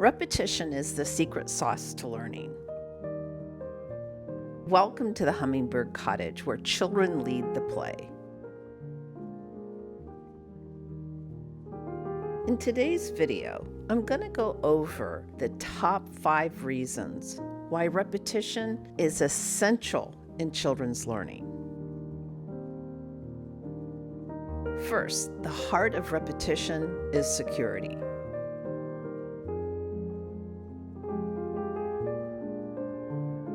Repetition is the secret sauce to learning. Welcome to the Hummingbird Cottage, where children lead the play. In today's video, I'm going to go over the top 5 reasons why repetition is essential in children's learning. First, the heart of repetition is security.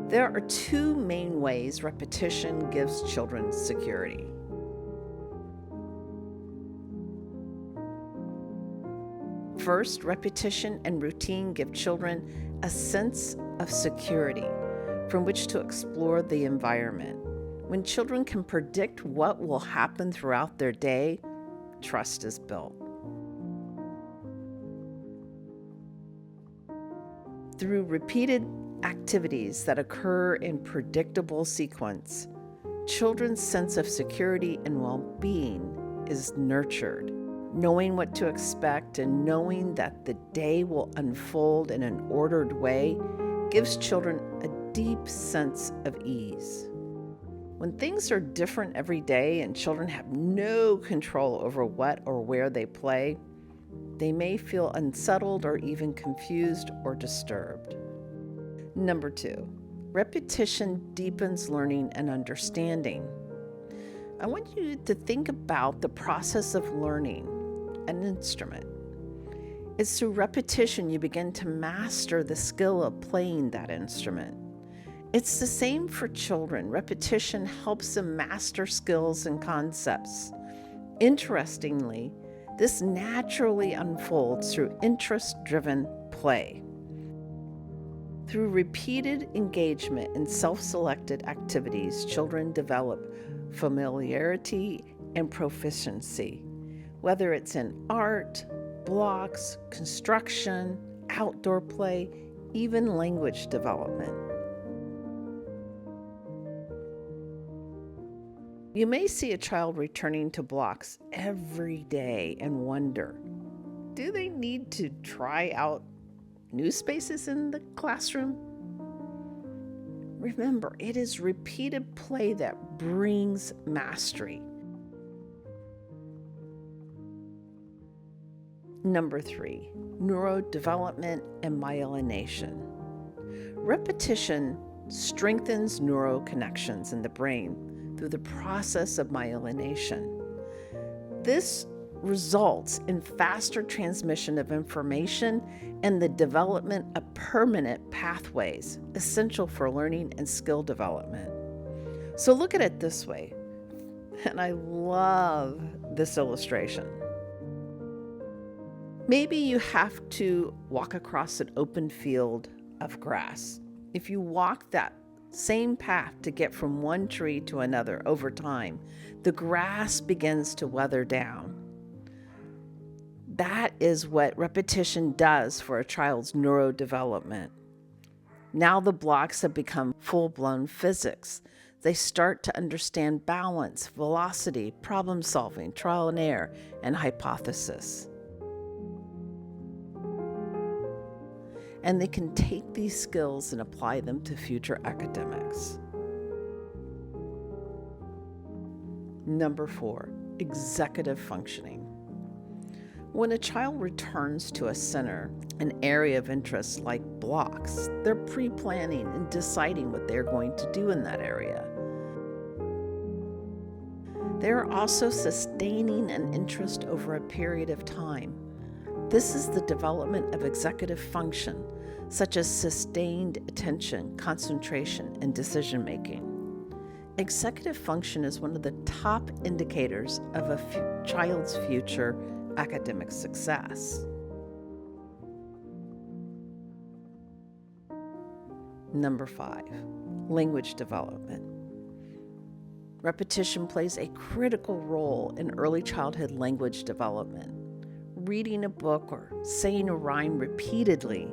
There are 2 main ways repetition gives children security. First, repetition and routine give children a sense of security from which to explore the environment. When children can predict what will happen throughout their day, trust is built. Through repeated activities that occur in predictable sequence, children's sense of security and well-being is nurtured. Knowing what to expect and knowing that the day will unfold in an ordered way gives children a deep sense of ease. When things are different every day and children have no control over what or where they play, they may feel unsettled or even confused or disturbed. Number 2, repetition deepens learning and understanding. I want you to think about the process of learning an instrument. It's through repetition you begin to master the skill of playing that instrument. It's the same for children. Repetition helps them master skills and concepts. Interestingly, this naturally unfolds through interest-driven play. Through repeated engagement in self-selected activities, children develop familiarity and proficiency, whether it's in art, blocks, construction, outdoor play, even language development. You may see a child returning to blocks every day and wonder, do they need to try out new spaces in the classroom? Remember, it is repeated play that brings mastery. Number 3, neurodevelopment and myelination. Repetition strengthens neural connections in the brain through the process of myelination. This results in faster transmission of information and the development of permanent pathways essential for learning and skill development. So look at it this way, and I love this illustration. Maybe you have to walk across an open field of grass. If you walk that same path to get from one tree to another over time, the grass begins to weather down. That is what repetition does for a child's neurodevelopment. Now the blocks have become full-blown physics. They start to understand balance, velocity, problem solving, trial and error, and hypothesis. And they can take these skills and apply them to future academics. Number 4, executive functioning. When a child returns to a center, an area of interest like blocks, they're pre-planning and deciding what they're going to do in that area. They're also sustaining an interest over a period of time. This is the development of executive function, such as sustained attention, concentration, and decision-making. Executive function is one of the top indicators of a child's future academic success. Number 5, language development. Repetition plays a critical role in early childhood language development. Reading a book or saying a rhyme repeatedly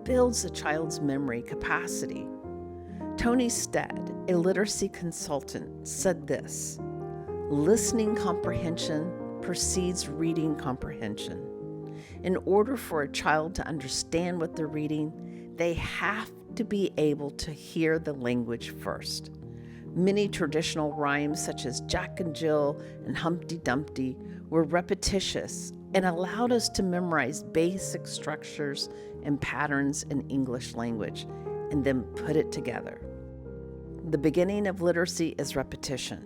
builds a child's memory capacity. Tony Stead, a literacy consultant, said this: listening comprehension precedes reading comprehension. In order for a child to understand what they're reading, they have to be able to hear the language first. Many traditional rhymes, such as Jack and Jill and Humpty Dumpty, were repetitious and allowed us to memorize basic structures and patterns in English language and then put it together. The beginning of literacy is repetition.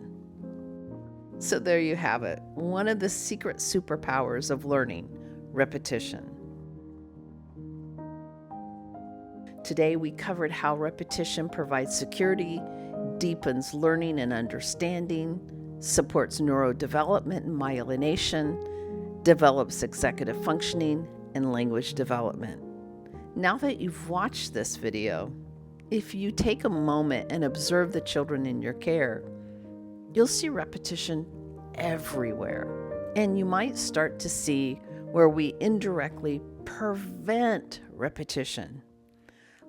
So there you have it, one of the secret superpowers of learning, repetition. Today we covered how repetition provides security, deepens learning and understanding, supports neurodevelopment and myelination, develops executive functioning and language development. Now that you've watched this video, if you take a moment and observe the children in your care, you'll see repetition everywhere. And you might start to see where we indirectly prevent repetition.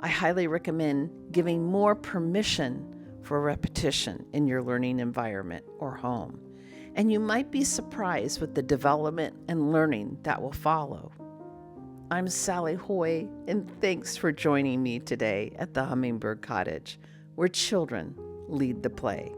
I highly recommend giving more permission for repetition in your learning environment or home. And you might be surprised with the development and learning that will follow. I'm Sally Hoy, and thanks for joining me today at the Hummingbird Cottage, where children lead the play.